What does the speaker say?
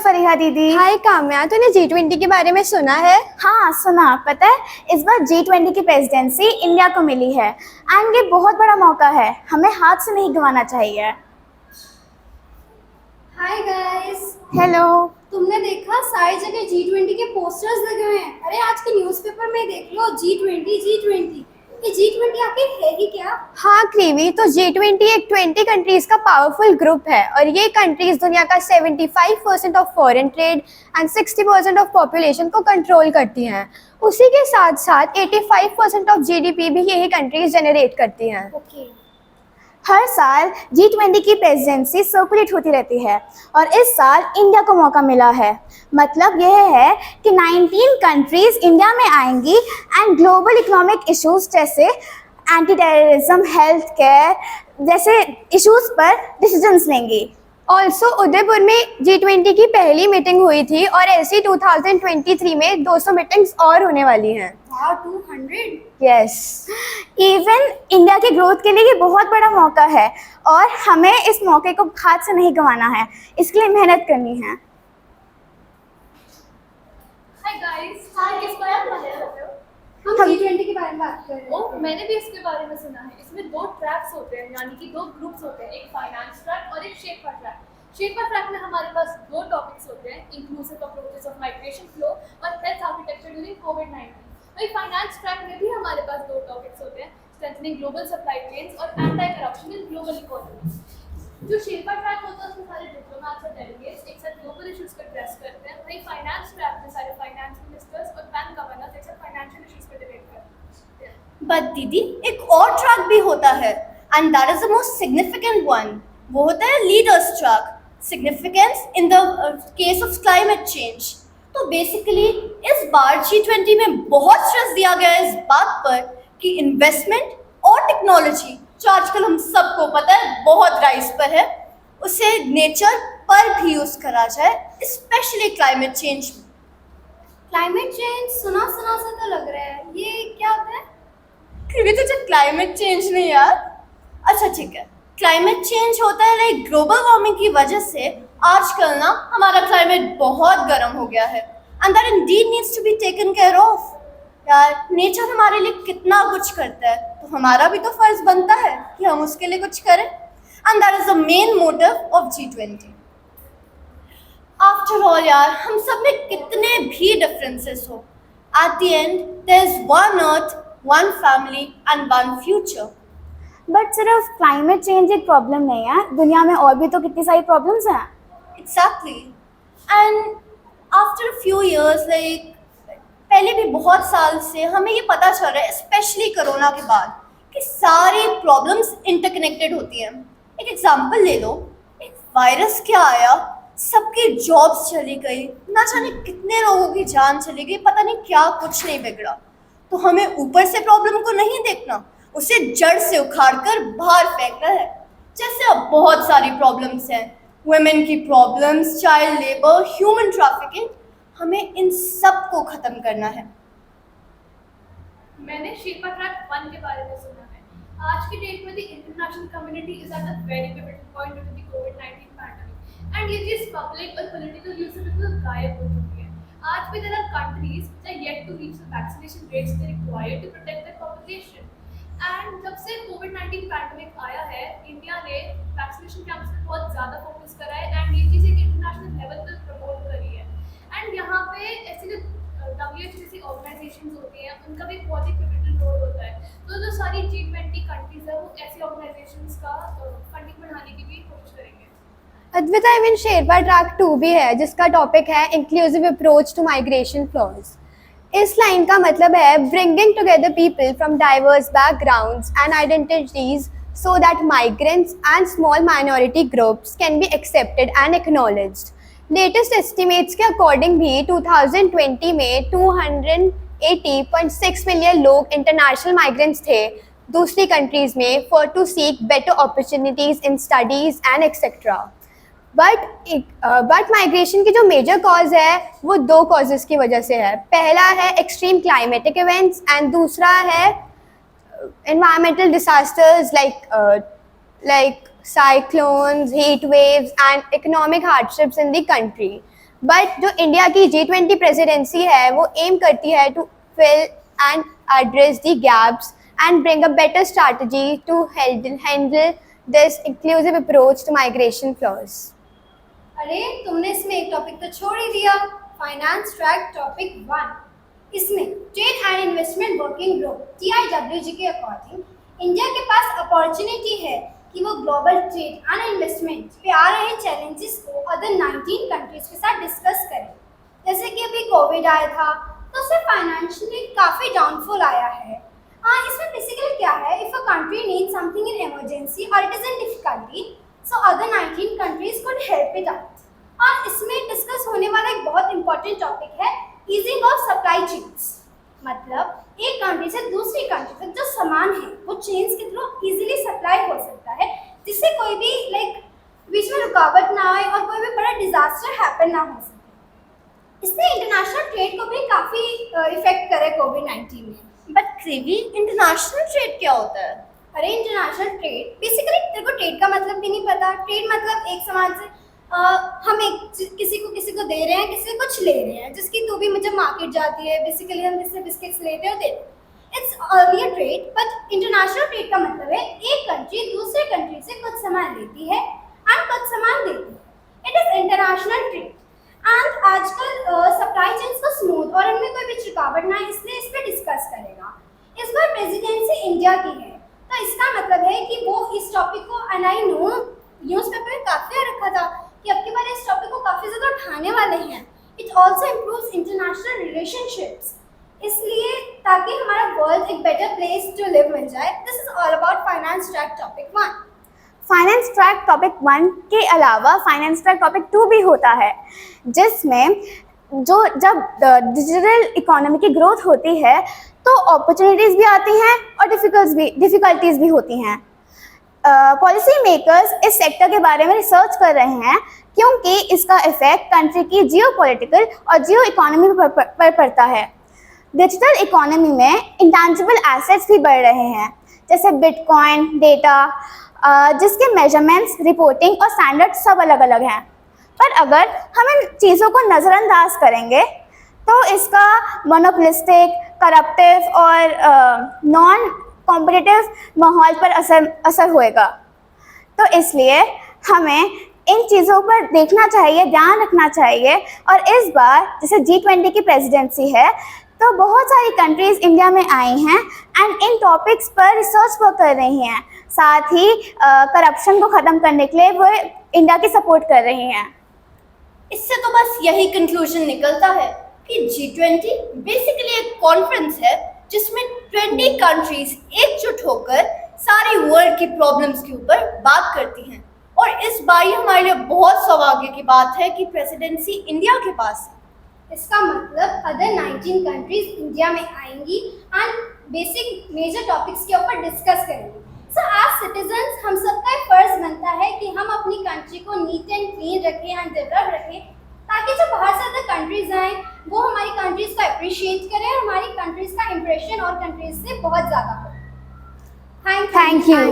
फरीहा दीदी। हाय काम्या, तूने G20 के बारे में सुना है? हाँ सुना। पता है इस बार G20 की प्रेसिडेंसी इंडिया को मिली है एंड ये बहुत बड़ा मौका है, हमें हाथ से नहीं गंवाना चाहिए। Hi guys, hello. तुमने देखा सारी जगह G20 के पोस्टर्स लगे हुए हैं। अरे आज के न्यूज़पेपर में देख लो G20 ये G20 आखिर है ही क्या? हाँ क्रीवी, तो G20 एक 20 कंट्रीज का पावरफुल ग्रुप है और ये कंट्रीज दुनिया का 75% of foreign trade and 60% of population को कंट्रोल करती हैं। उसी के साथ साथ 85% ऑफ जीडीपी भी यही कंट्रीज जनरेट करती हैं। ओके। हर साल G20 की प्रेसिडेंसी सर्कुलेट होती रहती है और इस साल इंडिया को मौका मिला है। मतलब यह है कि 19 कंट्रीज इंडिया में आएंगी एंड ग्लोबल इकोनॉमिक इश्यूज जैसे एंटी टेररिज्म, हेल्थ केयर जैसे इश्यूज पर डिसीजंस लेंगी। ऑल्सो उदयपुर में G20 की पहली मीटिंग हुई थी और ऐसी 2023 में 200 मीटिंग्स और होने वाली हैं। वाह, 200? यस, इवन इंडिया के ग्रोथ के लिए ये बहुत बड़ा मौका है और हमें इस मौके को हाथ से नहीं गंवाना है, इसके लिए मेहनत करनी है। हाय गाइस, हाय, किस बारे में बात कर रहे हो? हम G20 के बारे में बात कर रहे हैं। ओह, मैंने भी इसके बारे में सुना है। इसमें दो ट्रैक्स होते हैं, यानी कि दो ग्रुप्स होते हैं, एक फाइनेंस ट्रैक और एक शेरपा ट्रैक। शेरपा ट्रैक में हमारे पास दो टॉपिक्स होते हैं, inclusive approaches of migration flow और हेल्थ आर्किटेक्चर ड्यूरिंग कोविड-19। वही फाइनेंस ट्रैक में भी हमारे पास दो टॉपिक्स होते हैं, स्ट्रेंथनिंग ग्लोबल सप्लाई चेन्स और anti corruption in global economy. जो शेरपा ट्रैक होता है उसमें सारे डिप्लोमेट्स और डेलीगेट्स एक साथ ग्लोबल इश्यूज पर एड्रेस करते हैं। वही फाइनेंस ट्रैक में सारे फाइनेंस मिनिस्टर्स और बैंक गवर्नर्स एक साथ फाइनेंशियल इश्यूज पर डिबेट करते हैं। बट दीदी, एक और ट्रैक भी होता है and that is the most significant one. वो होता है leaders track, significance in the case of climate change. तो बेसिकली इस बार G20 में बहुत स्ट्रेस दिया गया है इस बात पर कि इन्वेस्टमेंट और टेक्नोलॉजी, जो आजकल हम सबको पता है बहुत राइज पर है, उसे नेचर पर भी यूज करा जाए, specially climate change. Climate change सुना सुना सा तो लग रहा है, ये क्या होता है? क्योंकि तुझे क्लाइमेट चेंज नहीं यार? अच्छा ठीक है, क्लाइमेट चेंज होता है लाइक ग्लोबल वार्मिंग की वजह से आजकल ना हमारा क्लाइमेट बहुत गर्म हो गया है and that indeed needs to be taken care of. यार नेचर हमारे लिए कितना कुछ करता है, तो हमारा भी तो फर्ज बनता है कि हम उसके लिए कुछ करें and that is the main motive of G20। After all यार, हम सब में कितने भी डिफरेंसेस हो, at the end there is one earth, one family and one future. But सिर्फ क्लाइमेट चेंज एक प्रॉब्लम नहीं है, दुनिया में और भी तो कितनी सारी प्रॉब्लम्स हैं। Exactly. And after a few years, like पहले भी बहुत साल से हमें ये पता चल रहा है, स्पेशली कोरोना के बाद, कि सारी प्रॉब्लम्स इंटरकनेक्टेड होती हैं। एक एग्जांपल ले लो, एक वायरस क्या आया, सबकी जॉब्स चली गई, ना जाने कितने लोगों की जान चली गई, पता नहीं क्या कुछ नहीं बिगड़ा। तो हमें ऊपर से प्रॉब्लम को नहीं देखना, उसे जड़ से उखाड़ कर बाहर फेंकना है। जैसे अब बहुत सारी प्रॉब्लम्स हैं, वुमेन की problems, child labour, human trafficking, हमें इन सब को खत्म करना है। मैंने शेरपा ट्रैक 1 के बारे में सुना है। आज की डेट में the international community is at a very pivotal point due to the कोविड-19 पैंडेमिक एंड ये चीज पब्लिक और पॉलिटिकल न्यूज़ से बिल्कुल गायब हो चुकी है। आज भी there are countries that are yet to reach the vaccination rates they required to protect their population. And जब से कोविड-19 पैंडेमिक आया है, इंडिया ने वैक्सीनेशन कैंप्स पे बहुत ज़्यादा फोकस करा है एंड ये चीज़ एक इंटरनेशनल लेवल पर प्रमोट करी है। एंड यहाँ पे ऐसी जो WHO जैसी ऑर्गेनाइजेशंस होती हैं, उनका भी बहुत ही पिवटल रोल होता है। तो जो सारी G20 कंट्रीज है, वो ऐसी ऑर्गेनाइजेशंस का फंडिंग बढ़ाने की भी कोशिश करेंगे। अद्विता, इवन शेरपा ट्रैक 2 भी है जिसका टॉपिक है inclusive approach to migration flows. इस लाइन का मतलब है bringing together people from diverse backgrounds and identities so that migrants and small minority groups can be accepted and acknowledged. Latest estimates के according भी 2020 में 280.6 मिलियन लोग international migrants थे दूसरी कंट्रीज में for to seek better opportunities in studies and etcetera. But migration की जो major cause है वो दो कॉजेज़ की वजह से है। पहला है एक्सट्रीम क्लाइमेटिक इवेंट्स एंड दूसरा है environmental disasters like cyclones, heat waves and economic hardships in the country. But जो इंडिया की G20 प्रेसिडेंसी है वो एम करती है to fill and address the gaps and bring a better strategy to handle this inclusive approach to migration flows. अरे तुमने इसमें एक टॉपिक तो छोड़ ही दिया, फाइनेंस ट्रैक टॉपिक 1। इसमें trade and investment working group TIWG के अकॉर्डिंग इंडिया के पास अपॉर्चुनिटी है कि वो ग्लोबल ट्रेड एंड इन्वेस्टमेंट पे आ रहे चैलेंजेस को अदर 19 कंट्रीज के साथ डिस्कस करें। जैसे कि अभी कोविड आया था तो उससे फाइनेंशियली काफ़ी डाउनफॉल आया है। इसमें बेसिकली क्या है, if a country need something in emergency और it is in difficulty so other 19 countries could help it out. और इसमें डिस्कस होने वाला एक बहुत इंपॉर्टेंट टॉपिक है ईजिंग ऑफ सप्लाई चेन्स। मतलब एक कंट्री से दूसरी कंट्री तक जो सामान है वो चेन्स के थ्रू इजीली सप्लाई हो सकता है, जिससे कोई भी बीच में रुकावट ना आए और कोई भी बड़ा डिजास्टर हैपन ना हो सके। इससे इंटरनेशनल ट्रेड को भी काफ़ी इफेक्ट करे कोविड-19 में। बट क्रीवी, इंटरनेशनल ट्रेड क्या होता है? अरे इंटरनेशनल ट्रेड बेसिकली तेरे को ट्रेड का मतलब भी नहीं पता। ट्रेड मतलब एक समाज से हम किसी को दे रहे हैं, किसी से कुछ ले रहे हैं। जिसकी तू भी मुझे मार्केट जाती है, बेसिकली हम किससे बिस्किट्स लेते हो देते हैं। It's only a trade. But international trade का मतलब है एक कंट्री दूसरे कंट्री से कुछ सामान लेती है एंड कुछ सामान देती है। It is international trade. And आजकल सप्लाई चेन्स को स्मूथ और इनमें कोई भी रुकावट ना है, इसलिए इस पर डिस्कस करेगा। इस बार प्रेसिडेंसी इंडिया की है तो इसका मतलब है कि वो इस टॉपिक को, एंड आई नो न्यूज़पेपर में काफ़ी रखा था कि अब के बार इस टॉपिक को काफ़ी ज़्यादा उठाने वाले हैं। It also improves international relationships, इसलिए ताकि हमारा वर्ल्ड एक बेटर प्लेस टू लिव बन जाए। This is all about finance track topic 1। Finance track topic 1 के अलावा फाइनेंस ट्रैक टॉपिक 2 भी होता है, जिसमें जब डिजिटल इकोनॉमी की ग्रोथ होती है तो अपॉर्चुनिटीज़ भी आती हैं और डिफ़िकल्टीज़ भी होती हैं। पॉलिसी मेकर्स इस सेक्टर के बारे में रिसर्च कर रहे हैं क्योंकि इसका इफेक्ट कंट्री की जियोपॉलिटिकल और जियो इकोनॉमी पर पड़ता है। डिजिटल इकोनॉमी में इंटेंजिबल एसेट्स भी बढ़ रहे हैं, जैसे बिटकॉइन, डेटा, जिसके मेजरमेंट्स, रिपोर्टिंग और स्टैंडर्ड सब अलग अलग हैं। पर अगर हम इन चीज़ों को नज़रअंदाज करेंगे तो इसका मोनोपोलिस्टिक, करप्टिव और नॉन कॉम्पिटिटिव माहौल पर असर होएगा। तो इसलिए हमें इन चीज़ों पर देखना चाहिए, ध्यान रखना चाहिए। और इस बार जैसे G20 की प्रेसिडेंसी है तो बहुत सारी कंट्रीज़ इंडिया में आई हैं एंड इन टॉपिक्स पर रिसर्च वर्क कर रही हैं। साथ ही करप्शन को ख़त्म करने के लिए वो इंडिया की सपोर्ट कर रही हैं। इससे तो बस यही कंक्लूजन निकलता है कि G20 बेसिकली एक कॉन्फ्रेंस है जिसमें 20 कंट्रीज एकजुट होकर सारी वर्ल्ड की प्रॉब्लम्स के ऊपर बात करती हैं। और इस बार ये हमारे लिए बहुत सौभाग्य की बात है कि प्रेसिडेंसी इंडिया के पास है। इसका मतलब अदर 19 कंट्रीज इंडिया में आएंगी एंड बेसिक मेजर टॉपिक्स के ऊपर डिस्कस करेंगी। सो एज सिटीजन्स हम सबका फर्ज बनता है कि हम अपनी कंट्री को नीट एंड क्लीन रखें एंड डेवलप रखें, ताकि जो बाहर से अदर कंट्रीज आएँ वो हमारी कंट्रीज को अप्रिशिएट करें और हमारी कंट्रीज का इंप्रेशन और कंट्रीज से बहुत ज़्यादा हो। Thank you.